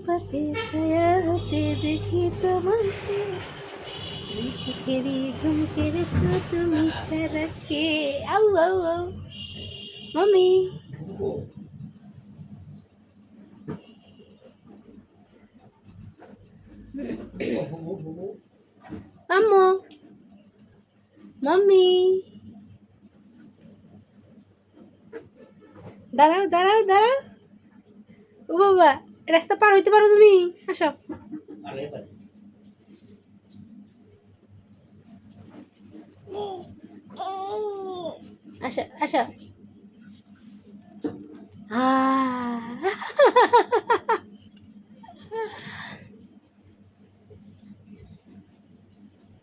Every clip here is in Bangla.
পথে ছায়া হতে দেখি তোমাকে, এই চোখেরই ঘুম কেড়েছো তুমি ছাড়া কে। আউ আউ আউ মামি। আম্মু মাম্মি দাঁড়াও দাঁড়াও দাঁড়াও। ও বাবা, রাস্তা পার হইতে পারো তুমি? আসো আসো আসো।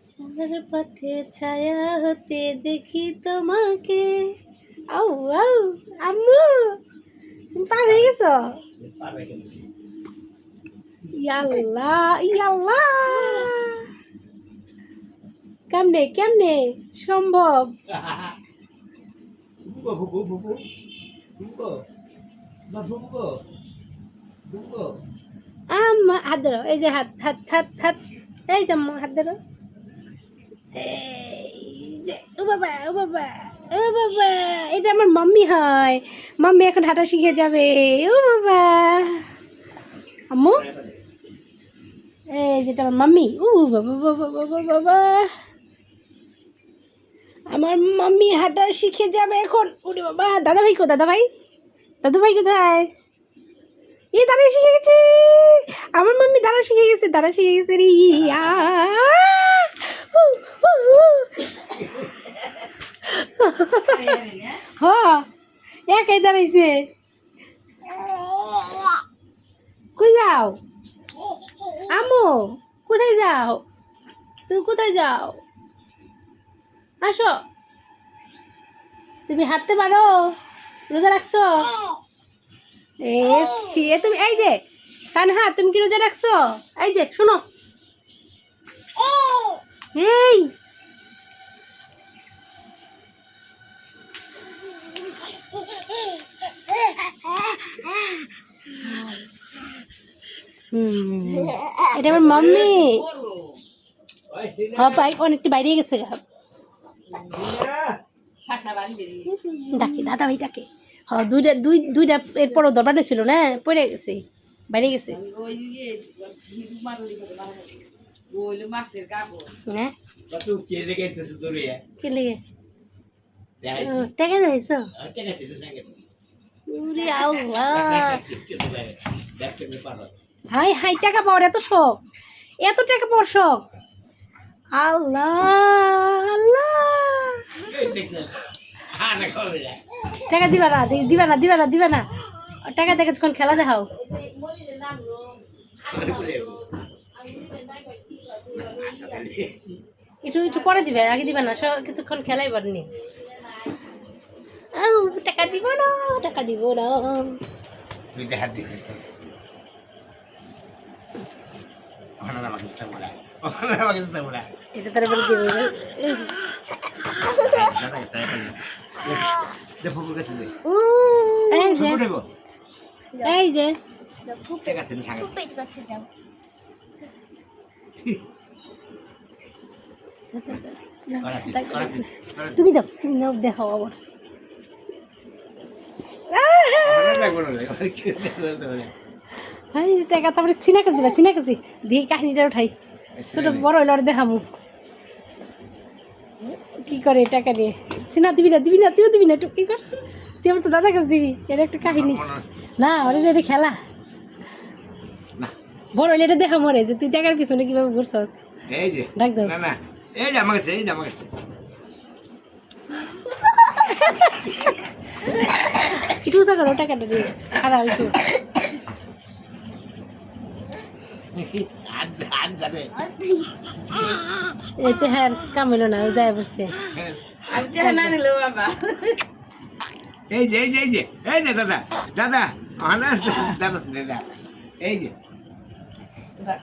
চলার পথে ছায়া হতে দেখি তোমাকে। আউ আউ আম্মু, তুমি পার হয়ে গেছো? ইয়াল্লা ইয়াল্লা, কেমনে কেমনে সম্ভব? আম্মা হাত ধরো, এই যে হাত হাত হাত হাত, এই যে আম্মা হাত ধরো। ও বাবা ও বাবা ও বাবা, এটা আমার মাম্মি হয়। মাম্মি এখন হাঁটা শিখে যাবে। ও বাবা আম্মু, এই যেটা আমার মাম্মি। ও বাবা বাবা বাবা বাবা, আমার মাম্মি হাঁটা শিখে যাবে এখন। ওরে বাবা, দাদা ভাই কো? দাদা ভাই, দাদু ভাই কোথায়? এই দাঁড়া শিখে গেছে, আমার মাম্মি দাঁড়া শিখে গেছে, দাঁড়া শিখে গেছে রে। হ্যাঁ, একাই দাঁড়াইছে। কই যাও আম্মু? কোথায় যাও তুমি? কোথায় যাও? আসো, তুমি হাঁটতে পারো? রোজা রাখছো? তুমি এই যে তানহা, তুমি কি রোজা রাখছো? এই যে শোনো, এই এটা আমার মাম্মি। অনেকটা বাইরে গেছে। ডাকে দাদা ভাই ডাকে। হ্যাঁ, দুইটা এরপরও দরবার ছিল না, পড়ে গেছে, বাইরে গেছে। টাকা দিয়েছো? হাই হাই, টাকা পাওয়ার এত শখ, এত টাকা পাওয়ার শখ। আল্লাহ আল্লাহ, টাকা দিবা না দিবা না দিবা না দিবা না, টাকা দেখে যখন খেলা দেখাও। একটু একটু পরে দিবে, আগে দিবা না, কিছুক্ষণ খেলাই পারেনি। টাকা দিব না, টাকা দিব না। এটা তারা বলে দিব। এই যে তুমি দাও, তুমি নাও, দেখাও আবার। টাকা তারপরে সিনাকাছি দিবা, সিনাকাছি দিয়ে কাহিনীটা উঠাই, ছোট বড় হইলে দেখামু কি করে টাকা নিয়ে। সিনা দিবি না, দিবি না, তুইও দিবি না, একটু কি কর, তুই আমার তো দাদার কাছে দিবি। এটা একটা কাহিনী না, ওরে এটা খেলা। বড় হইলে এটা দেখা মরে যে তুই টাকার পিছনে কিভাবে ঘুরছস। ডাক দাও, একটু উঁচা করো, টাকাটা দিয়ে খারাপ হয়েছে। এতে হ্যাঁ কাম হইল না, যায় বসছে। এই যে এই যে এই যে এই যে দাদা দাদা দাদা দাদা এই যে